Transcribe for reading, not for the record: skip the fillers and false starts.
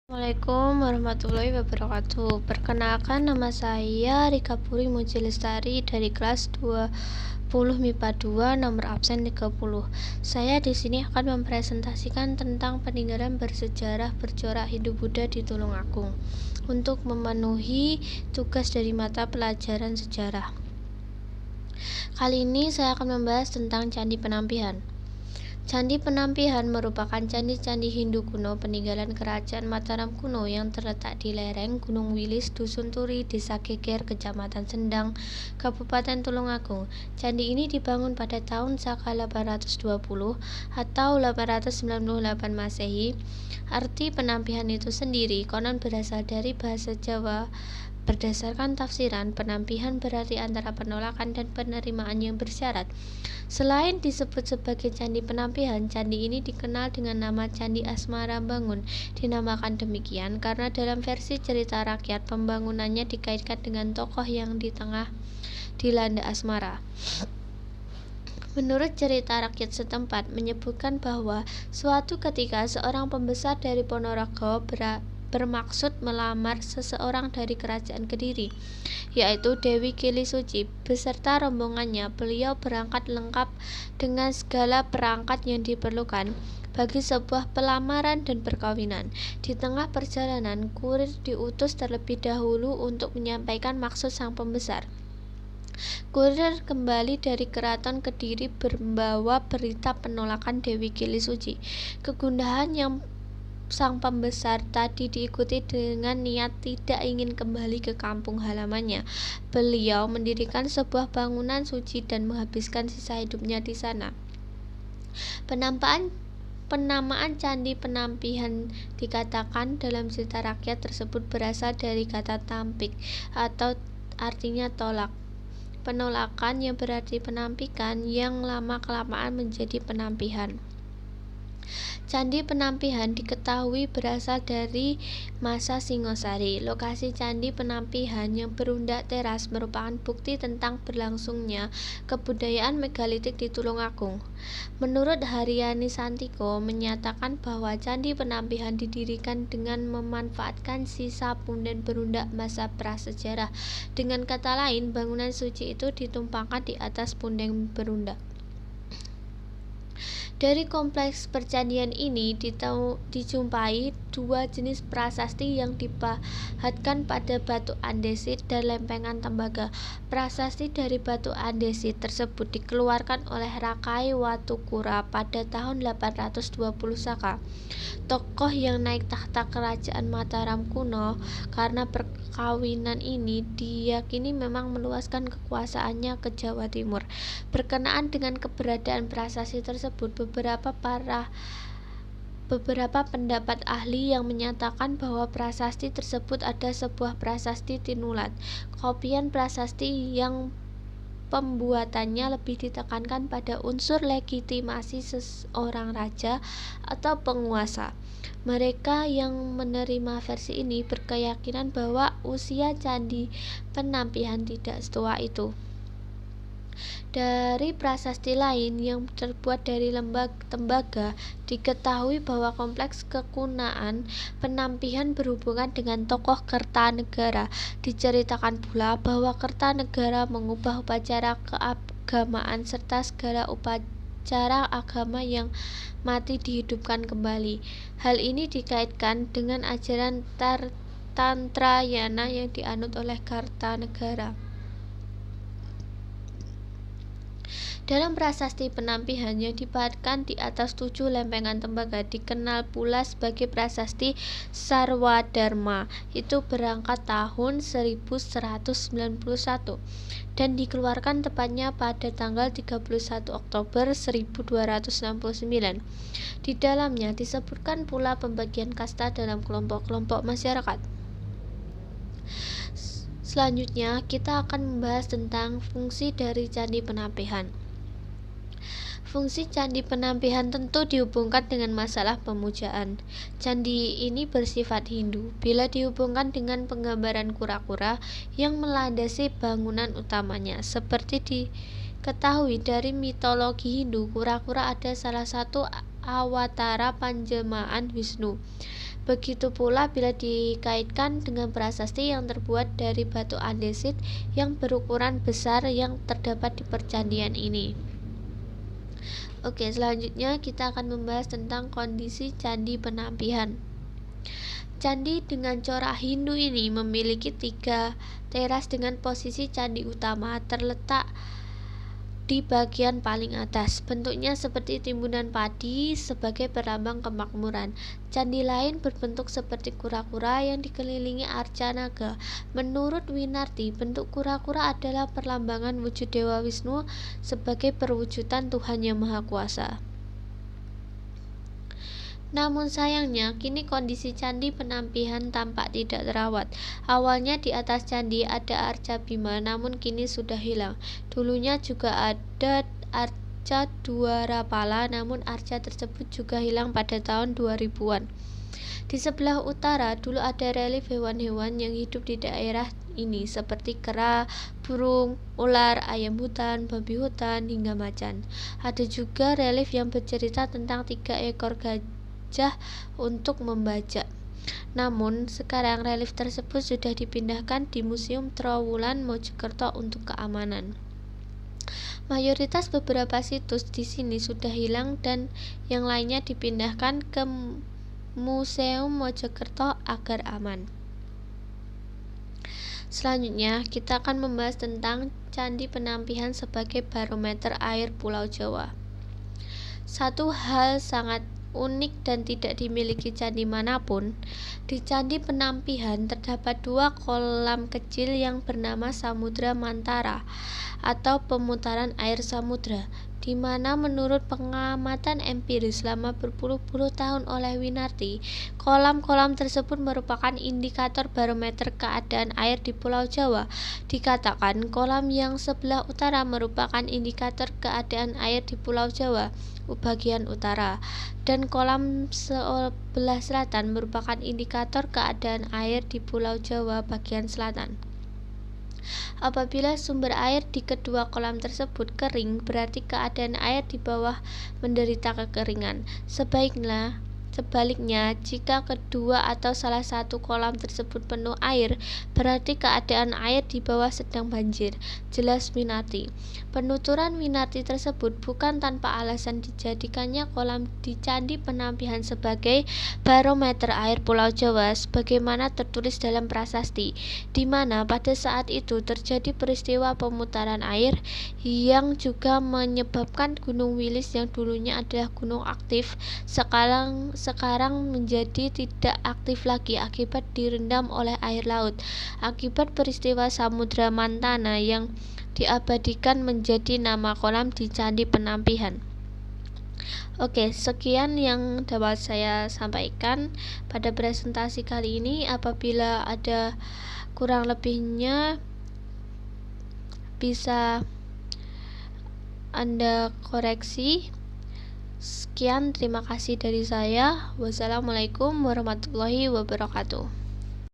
Assalamualaikum warahmatullahi wabarakatuh. Perkenalkan, nama saya Rika Puri Muji Lestari dari kelas 20 MIPA 2 nomor absen 30. Saya di sini akan mempresentasikan tentang peninggalan bersejarah bercorak Hindu-Buddha di Tulungagung untuk memenuhi tugas dari mata pelajaran sejarah. Kali ini saya akan membahas tentang Candi Penampihan. Candi Penampihan merupakan candi-candi Hindu kuno peninggalan Kerajaan Mataram kuno yang terletak di lereng Gunung Wilis, Dusun Turi, Desa Geger, Kecamatan Sendang, Kabupaten Tulungagung. Candi ini dibangun pada tahun Saka 820 atau 898 Masehi. Arti penampihan itu sendiri konon berasal dari bahasa Jawa. Berdasarkan tafsiran, penampihan berarti antara penolakan dan penerimaan yang bersyarat. Selain disebut sebagai Candi Penampihan, candi ini dikenal dengan nama Candi Asmara Bangun. Dinamakan demikian karena dalam versi cerita rakyat pembangunannya dikaitkan dengan tokoh yang di tengah dilanda asmara. Menurut cerita rakyat setempat menyebutkan bahwa suatu ketika seorang pembesar dari Ponorogo bermaksud melamar seseorang dari kerajaan Kediri, yaitu Dewi Kili Suci. Beserta rombongannya, beliau berangkat lengkap dengan segala perangkat yang diperlukan bagi sebuah pelamaran dan perkawinan. Di tengah perjalanan, kurir diutus terlebih dahulu untuk menyampaikan maksud sang pembesar. Kurir kembali dari keraton Kediri membawa berita penolakan Dewi Kili Suci. Kegundahan yang sang pembesar tadi diikuti dengan niat tidak ingin kembali ke kampung halamannya. Beliau mendirikan sebuah bangunan suci dan menghabiskan sisa hidupnya di sana. Penamaan Candi Penampihan dikatakan dalam cerita rakyat tersebut berasal dari kata tampik atau artinya tolak. Penolakan yang berarti penampikan yang lama-kelamaan menjadi penampihan. Candi Penampihan diketahui berasal dari masa Singosari. Lokasi Candi Penampihan yang berundak teras merupakan bukti tentang berlangsungnya kebudayaan megalitik di Tulungagung. Menurut Haryani Santiko menyatakan bahwa Candi Penampihan didirikan dengan memanfaatkan sisa punden berundak masa prasejarah. Dengan kata lain, bangunan suci itu ditumpangkan di atas punden berundak. Dari kompleks percandingan ini dijumpai dua jenis prasasti yang dipahatkan pada batu andesit dan lempengan tembaga. Prasasti dari batu andesit tersebut dikeluarkan oleh Rakai Watukura pada tahun 820 Saka. Tokoh yang naik tahta kerajaan Mataram kuno. Karena perkawinan ini diyakini memang meluaskan kekuasaannya ke Jawa Timur. Berkenaan dengan keberadaan prasasti tersebut, beberapa pendapat ahli yang menyatakan bahwa prasasti tersebut ada sebuah prasasti tinulat, kopian prasasti yang pembuatannya lebih ditekankan pada unsur legitimasi seorang raja atau penguasa. Mereka yang menerima versi ini berkeyakinan bahwa usia Candi Penampihan tidak setua itu. Dari prasasti lain yang terbuat dari tembaga, diketahui bahwa kompleks kekunaan Penampihan berhubungan dengan tokoh Kertanegara. Diceritakan pula bahwa Kertanegara mengubah upacara keagamaan serta segala upacara agama yang mati dihidupkan kembali. Hal ini dikaitkan dengan ajaran Tantrayana yang dianut oleh Kertanegara. Dalam prasasti Penampihan yang dipahatkan di atas 7 lempengan tembaga dikenal pula sebagai prasasti Sarwadharma. Itu berangkat tahun 1191 dan dikeluarkan tepatnya pada tanggal 31 Oktober 1269. Di dalamnya disebutkan pula pembagian kasta dalam kelompok-kelompok masyarakat. Selanjutnya kita akan membahas tentang fungsi dari Candi Penampihan. Fungsi Candi Penampihan tentu dihubungkan dengan masalah pemujaan. Candi ini bersifat Hindu bila dihubungkan dengan penggambaran kura-kura yang melandasi bangunan utamanya. Seperti diketahui dari mitologi Hindu, kura-kura ada salah satu awatara panjelmaan Wisnu. Begitu pula bila dikaitkan dengan prasasti yang terbuat dari batu andesit yang berukuran besar yang terdapat di percandian ini. Oke, selanjutnya kita akan membahas tentang kondisi Candi Penampihan. Candi dengan corak Hindu ini memiliki 3 teras dengan posisi candi utama terletak di bagian paling atas. Bentuknya seperti timbunan padi sebagai perlambang kemakmuran. Candi lain berbentuk seperti kura-kura yang dikelilingi arca naga. Menurut Winarti, bentuk kura-kura adalah perlambangan wujud Dewa Wisnu sebagai perwujudan Tuhan Yang Maha Kuasa. Namun sayangnya, kini kondisi Candi Penampihan tampak tidak terawat. Awalnya di atas candi ada arca Bima, namun kini sudah hilang. Dulunya juga ada arca Dwarapala, namun arca tersebut juga hilang pada tahun 2000-an. Di sebelah utara, dulu ada relief hewan-hewan yang hidup di daerah ini, seperti kera, burung, ular, ayam hutan, babi hutan, hingga macan. Ada juga relief yang bercerita tentang 3 ekor gajah untuk membajak. Namun, sekarang relief tersebut sudah dipindahkan di Museum Trowulan Mojokerto untuk keamanan. Mayoritas beberapa situs di sini sudah hilang dan yang lainnya dipindahkan ke Museum Mojokerto agar aman. Selanjutnya, kita akan membahas tentang Candi Penampihan sebagai barometer air Pulau Jawa. Satu hal sangat unik dan tidak dimiliki candi manapun, di Candi Penampihan terdapat 2 kolam kecil yang bernama Samudra Mantara atau pemutaran air samudra, di mana menurut pengamatan empiris selama berpuluh-puluh tahun oleh Winarti, kolam-kolam tersebut merupakan indikator barometer keadaan air di Pulau Jawa. Dikatakan kolam yang sebelah utara merupakan indikator keadaan air di Pulau Jawa bagian utara, dan kolam sebelah selatan merupakan indikator keadaan air di Pulau Jawa bagian selatan. Apabila sumber air di kedua kolam tersebut kering, berarti keadaan air di bawah menderita kekeringan. Sebaliknya, jika kedua atau salah satu kolam tersebut penuh air, berarti keadaan air di bawah sedang banjir, jelas Winarti. Penuturan Winarti tersebut bukan tanpa alasan dijadikannya kolam di Candi Penampihan sebagai barometer air Pulau Jawa sebagaimana tertulis dalam prasasti, di mana pada saat itu terjadi peristiwa pemutaran air yang juga menyebabkan Gunung Wilis yang dulunya adalah gunung aktif sekarang menjadi tidak aktif lagi akibat direndam oleh air laut akibat peristiwa Samudra Mantara yang diabadikan menjadi nama kolam di Candi Penampihan. Oke, sekian yang dapat saya sampaikan pada presentasi kali ini. Apabila ada kurang lebihnya bisa Anda koreksi. Sekian, terima kasih dari saya. Wassalamualaikum warahmatullahi wabarakatuh.